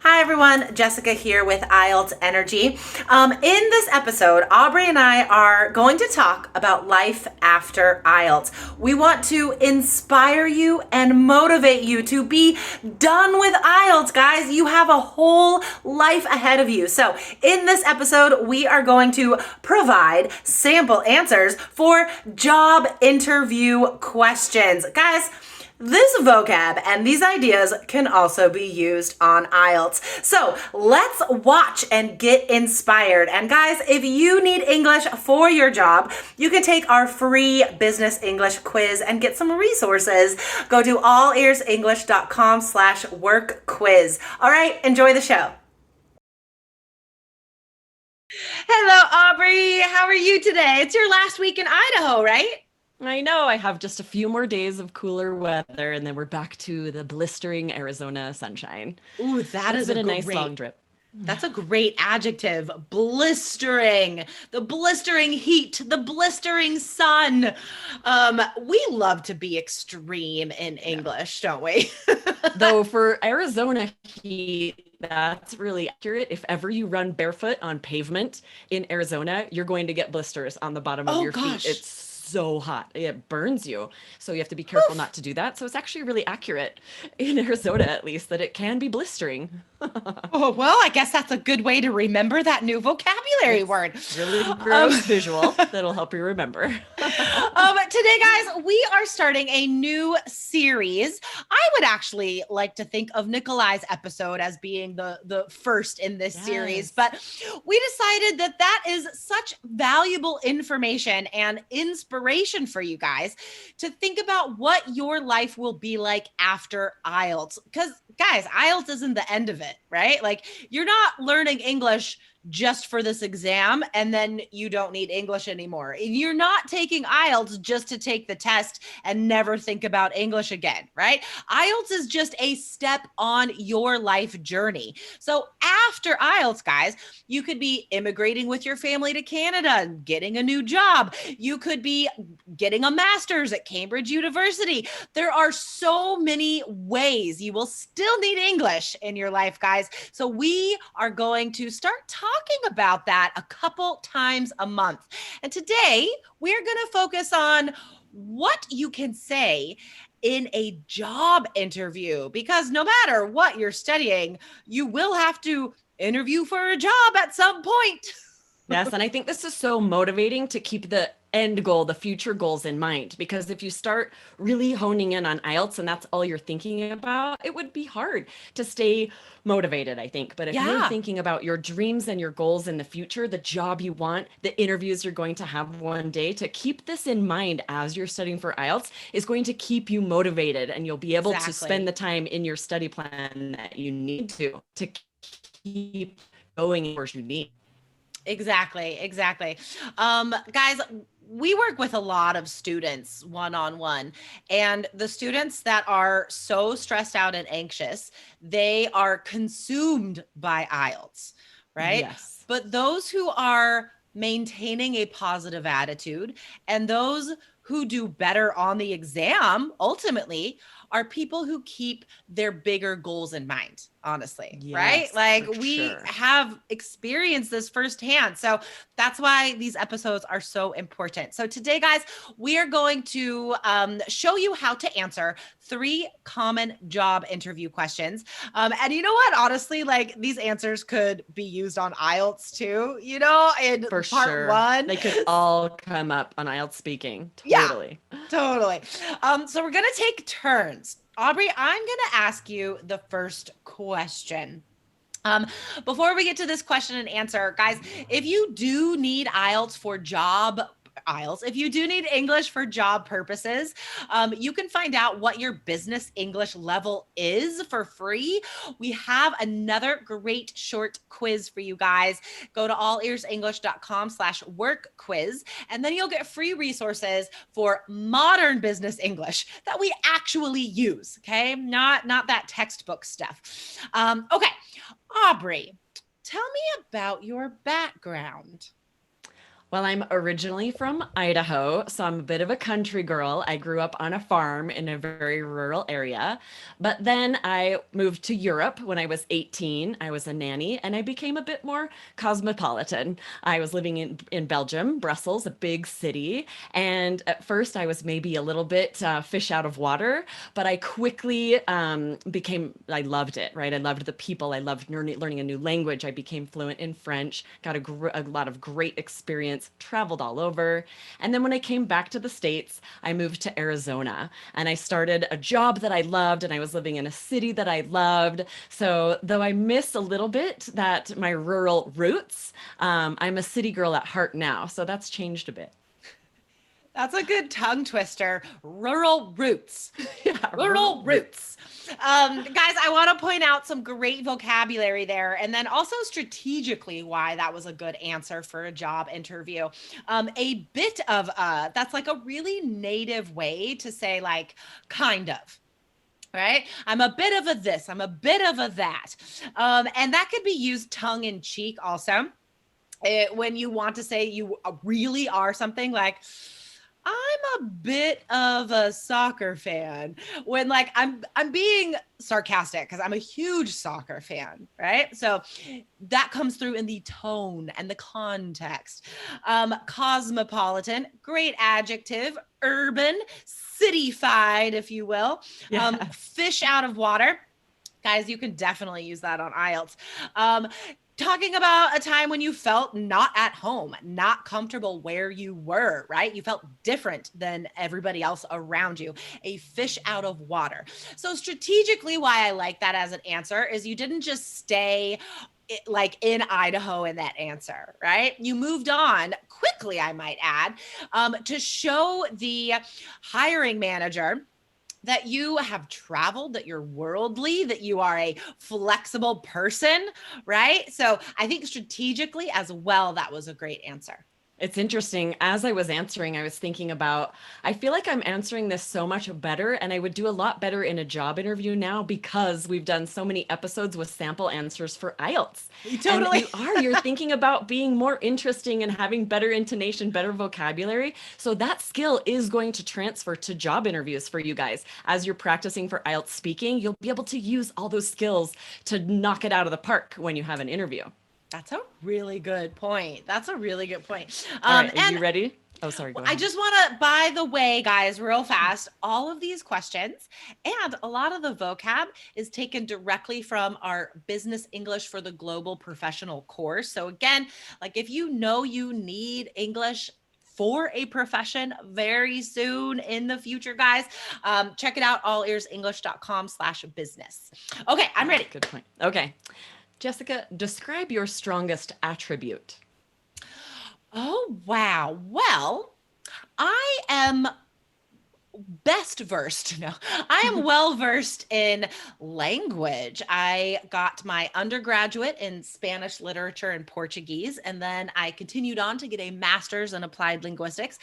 Hi everyone, Jessica here with IELTS Energy. In this episode, Aubrey and I are going to talk about life after IELTS. We want to inspire you and motivate you to be done with IELTS, guys. You have a whole life ahead of you. So in this episode, we are going to provide sample answers for job interview questions. Guys, this vocab and these ideas can also be used on IELTS. So let's watch and get inspired. And guys, if you need English for your job, you can take our free business English quiz and get some resources. Go to allearsenglish.com/work quiz. All right, enjoy the show. Hello, Aubrey. How are you today? It's your last week in Idaho, right? I know. I have just a few more days of cooler weather, and then we're back to the blistering Arizona sunshine. Ooh, that It's is been a a nice great long trip. That's a great adjective. Blistering. The blistering heat, the blistering sun. We love to be extreme in English, don't we? Though for Arizona heat, that's really accurate. If ever you run barefoot on pavement in Arizona, you're going to get blisters on the bottom of Oh your gosh. feet. It's so hot. It burns you. So you have to be careful not to do that. So it's actually really accurate in Arizona, at least, that it can be blistering. Oh, well, I guess that's a good way to remember that new vocabulary word. Really gross visual that'll help you remember. Today, guys, we are starting a new series. I would actually like to think of Nikolai's episode as being the first in this series, but we decided that that is such valuable information and inspiration for you guys to think about what your life will be like after IELTS. Because, guys, IELTS isn't the end of it, right? Like, you're not learning English just for this exam and then you don't need English anymore. You're not taking IELTS just to take the test and never think about English again, right? IELTS is just a step on your life journey. So after IELTS, guys, you could be immigrating with your family to Canada and getting a new job. You could be getting a master's at Cambridge University. There are so many ways you will still need English in your life, guys. So we are going to start talking about that a couple times a month. And today we're going to focus on what you can say in a job interview, because no matter what you're studying, you will have to interview for a job at some point. Yes, and I think this is so motivating to keep the end goal, the future goals in mind, because if you start really honing in on IELTS and that's all you're thinking about, it would be hard to stay motivated, I think. But if you're Yeah. thinking about your dreams and your goals in the future, the job you want, the interviews you're going to have one day, to keep this in mind as you're studying for IELTS is going to keep you motivated, and you'll be able to spend the time in your study plan that you need to keep going where you need. Exactly. Guys, we work with a lot of students one-on-one, and the students that are so stressed out and anxious, they are consumed by IELTS, right? Yes. But those who are maintaining a positive attitude and those who do better on the exam ultimately are people who keep their bigger goals in mind, honestly, right? Yes, Like, for we sure. have experienced this firsthand. So that's why these episodes are so important. So today, guys, we are going to show you how to answer 3 common job interview questions. And you know what? Honestly, like, these answers could be used on IELTS too, in For part sure. 1. They could all come up on IELTS speaking. Yeah. Totally. Totally. So we're going to take turns. Aubrey, I'm going to ask you the first question. Before we get to this question and answer, guys, if you do need IELTS for job IELTS, if you do need English for job purposes, you can find out what your business English level is for free. We have another great short quiz for you guys. Go to allearsenglish.com/work quiz, and then you'll get free resources for modern business English that we actually use. Okay, not that textbook stuff. Okay, Aubrey, tell me about your background. Well, I'm originally from Idaho, so I'm a bit of a country girl. I grew up on a farm in a very rural area. But then I moved to Europe when I was 18. I was a nanny and I became a bit more cosmopolitan. I was living in Belgium, Brussels, a big city. And at first I was maybe a little bit fish out of water, but I quickly I loved it, right? I loved the people. I loved learning a new language. I became fluent in French, got a lot of great experience, traveled all over. And then when I came back to the States, I moved to Arizona and I started a job that I loved and I was living in a city that I loved. So though I miss a little bit that my rural roots, I'm a city girl at heart now. So that's changed a bit. That's a good tongue twister. Rural roots. Yeah, Rural roots. Guys, I want to point out some great vocabulary there, and then also strategically why that was a good answer for a job interview. A bit of that's like a really native way to say like kind of. Right? I'm a bit of a this, I'm a bit of a that. And that could be used tongue in cheek also. When you want to say you really are something like, I'm a bit of a soccer fan, when like I'm being sarcastic because I'm a huge soccer fan, right? So that comes through in the tone and the context. Cosmopolitan, great adjective. Urban, cityfied, if you will. Yeah. Fish out of water. Guys, you can definitely use that on IELTS. Talking about a time when you felt not at home, not comfortable where you were, right? You felt different than everybody else around you, a fish out of water. So strategically, why I like that as an answer is you didn't just stay like in Idaho in that answer, right? You moved on quickly, I might add, to show the hiring manager that you have traveled, that you're worldly, that you are a flexible person, right? So I think strategically as well, that was a great answer. It's interesting. As I was answering, I was thinking about, I feel like I'm answering this so much better, and I would do a lot better in a job interview now because we've done so many episodes with sample answers for IELTS. Totally. And you're thinking about being more interesting and having better intonation, better vocabulary. So that skill is going to transfer to job interviews for you guys. As you're practicing for IELTS speaking, you'll be able to use all those skills to knock it out of the park when you have an interview. That's a really good point. That's a really good point. All right, are you ready? Oh, sorry. Go ahead. I just want to, by the way, guys, real fast, all of these questions and a lot of the vocab is taken directly from our Business English for the Global Professional course. So again, like if you know you need English for a profession very soon in the future, guys, check it out, allearsenglish.com/business. Okay, I'm ready. Good point. Okay. Jessica, describe your strongest attribute. Oh, wow. Well, I am best versed. No, I am well versed in language. I got my undergraduate in Spanish literature and Portuguese, and then I continued on to get a master's in applied linguistics.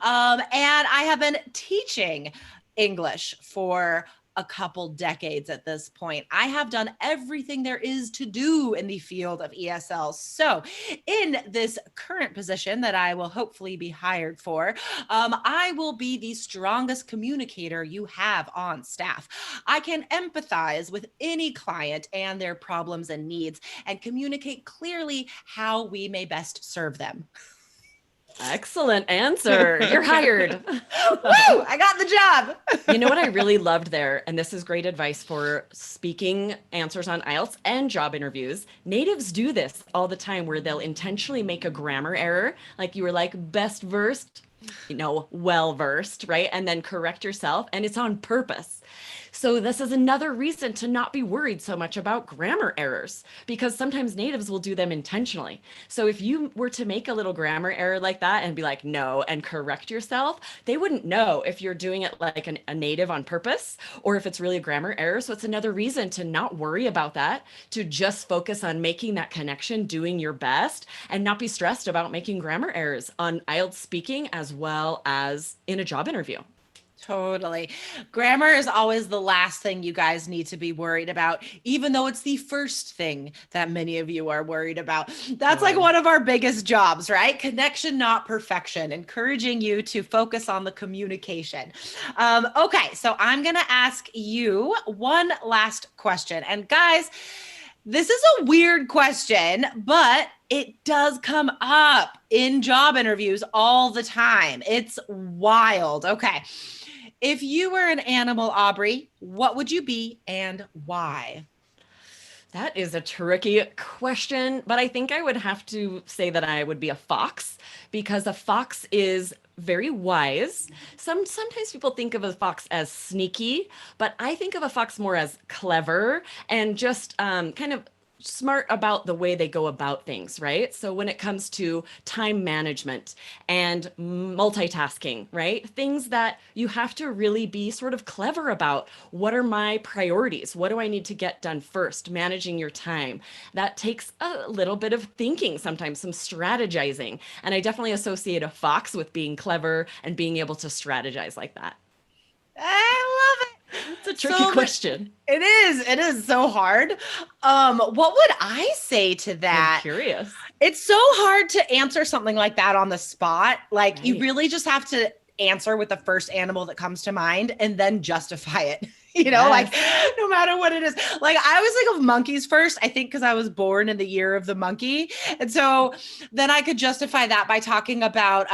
And I have been teaching English for a couple decades at this point. I have done everything there is to do in the field of ESL. So in this current position that I will hopefully be hired for, I will be the strongest communicator you have on staff. I can empathize with any client and their problems and needs and communicate clearly how we may best serve them. Excellent answer. You're hired. Woo! I got the job. You know what I really loved there, and this is great advice for speaking answers on IELTS and job interviews. Natives do this all the time where they'll intentionally make a grammar error, like you were like best versed, well versed, right? And then correct yourself, and it's on purpose. So this is another reason to not be worried so much about grammar errors, because sometimes natives will do them intentionally. So if you were to make a little grammar error like that and be like, no, and correct yourself, they wouldn't know if you're doing it like a native on purpose or if it's really a grammar error. So it's another reason to not worry about that, to just focus on making that connection, doing your best, and not be stressed about making grammar errors on IELTS speaking as well as in a job interview. Totally. Grammar is always the last thing you guys need to be worried about, even though it's the first thing that many of you are worried about. That's like one of our biggest jobs, right? Connection, not perfection, encouraging you to focus on the communication. Okay, so I'm going to ask you one last question. And guys, this is a weird question, but it does come up in job interviews all the time. It's wild. Okay. If you were an animal, Aubrey, what would you be and why? That is a tricky question, but I think I would have to say that I would be a fox because a fox is very wise. Sometimes people think of a fox as sneaky, but I think of a fox more as clever and just kind of smart about the way they go about things, right? So when it comes to time management and multitasking, right? Things that you have to really be sort of clever about. What are my priorities? What do I need to get done first? Managing your time. That takes a little bit of thinking, sometimes some strategizing. And I definitely associate a fox with being clever and being able to strategize like that. I love it. It's a tricky question. It is. It is so hard. What would I say to that? I'm curious. It's so hard to answer something like that on the spot. Like you really just have to answer with the first animal that comes to mind and then justify it. Like no matter what it is. Like I always think of monkeys first, I think because I was born in the year of the monkey. And so then I could justify that by talking about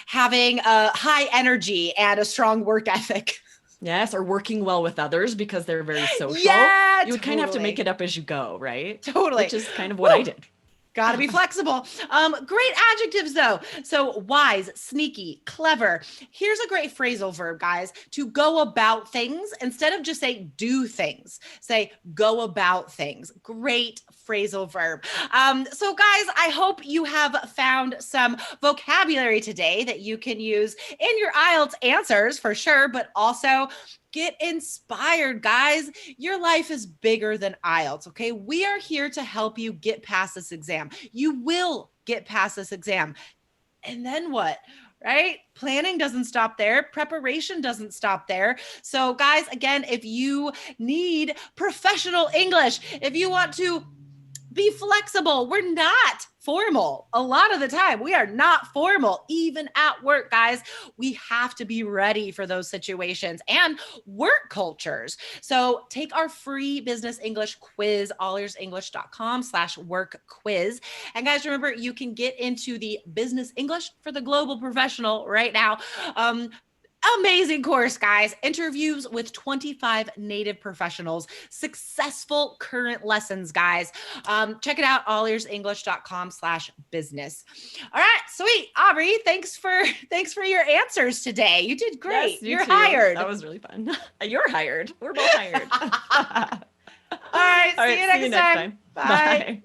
having a high energy and a strong work ethic. Yes, or working well with others because they're very social. Yeah, you would kind of have to make it up as you go, right? Totally. Which is kind of what I did. Got to be flexible. Great adjectives though. So wise, sneaky, clever. Here's a great phrasal verb, guys, to go about things. Instead of just say do things, say go about things. Great phrasal verb. So guys, I hope you have found some vocabulary today that you can use in your IELTS answers for sure, but also get inspired, guys. Your life is bigger than IELTS, okay? We are here to help you get past this exam. You will get past this exam. And then what? Right? Planning doesn't stop there. Preparation doesn't stop there. So guys, again, if you need professional English, if you want to be flexible, we're not formal. A lot of the time, we are not formal, even at work, guys. We have to be ready for those situations and work cultures. So take our free business English quiz, allearsenglish.com/work quiz. And guys, remember, you can get into the business English for the global professional right now. Amazing course, guys. Interviews with 25 native professionals, successful current lessons, guys. Check it out, allearsenglish.com/business. All right, sweet. Aubrey, thanks for your answers today. You did great. Yes, You're too. hired. That was really fun. You're hired. We're both hired. All right, see you next time. Bye.